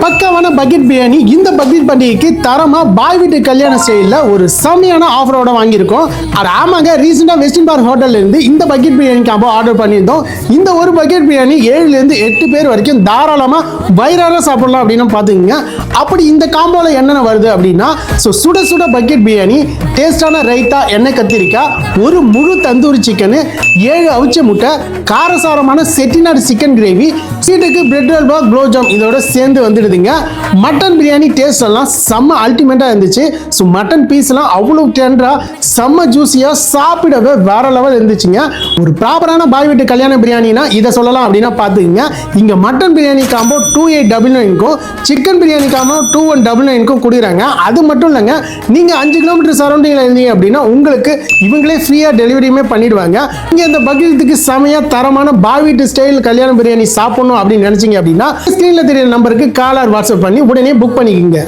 பக்காவான பக்கெட் பிரியாணி இந்த பக்ரீத் பண்டிகைக்கு தரமா பாய் வீட்டு கல்யாண ஸ்டைலில் ஒரு செமையான ஆஃபரோட வாங்கியிருக்கோம். அது ஆமாங்க, ரீசெண்டாக வெஸ்டர்ன் பார் ஹோட்டல்ல இருந்து இந்த பக்கெட் பிரியாணி காம்போ ஆர்டர் பண்ணியிருந்தோம். இந்த ஒரு பக்கெட் பிரியாணி 7லேருந்து 8 பேர் வரைக்கும் தாராளமாக வயிறார சாப்பிடலாம் அப்படின்னு பார்த்துக்கோங்க. அப்படி இந்த காம்போவில் என்னென்ன வருது அப்படின்னா, சுட சுட பக்கெட் பிரியாணி, டேஸ்டான ரைத்தா, எண்ணெய் கத்திரிக்காய், ஒரு முழு தந்தூரி சிக்கனு, 7 அவிச்ச முட்டை, காரசாரமான செட்டிநாடு சிக்கன் கிரேவி, சீட்டுக்கு பிரெட் அல்வா, குலோப்ஜாம் இதோட சேர்ந்து வந்துடுதுங்க. மட்டன் பிரியாணி டேஸ்ட் எல்லாம் செம்ம அல்டிமேட்டா இருந்துச்சு. ஸோ மட்டன் பீஸ் எல்லாம் அவ்வளோ டெண்டரா செம்ம ஜூசியா சாப்பிடவே வேற லெவல் இருந்துச்சுங்க. ஒரு ப்ராப்பரான பாய் வீட்டு கல்யாண பிரியாணினா இதை சொல்லலாம் அப்படின்னா பார்த்துக்கங்க. இங்க மட்டன் பிரியாணி காம்போ 2899க்கும் சிக்கன் பிரியாணி காம்போ 2199க்கும் கொடுக்குறாங்க. அது மட்டும் இல்லைங்க, நீங்க 5 கிலோமீட்டர் சரௌண்டிங்ல இருந்தீங்க அப்படின்னா உங்களுக்கு இவங்களே ஃப்ரீயா டெலிவரியுமே பண்ணிடுவாங்க. நீங்க இந்த பக்ரீத்துக்கு செமையா தரமான பாய் வீட்டு ஸ்டைல் கல்யாண பிரியாணி சாப்பிடணும் அப்படின்னு நினைச்சீங்க அப்படின்னா ஸ்கிரீன்ல தெரியற நம்பருக்கு கால் ஆர் வாட்ஸ்அப் பண்ணி உடனே புக் பண்ணிக்கோங்க.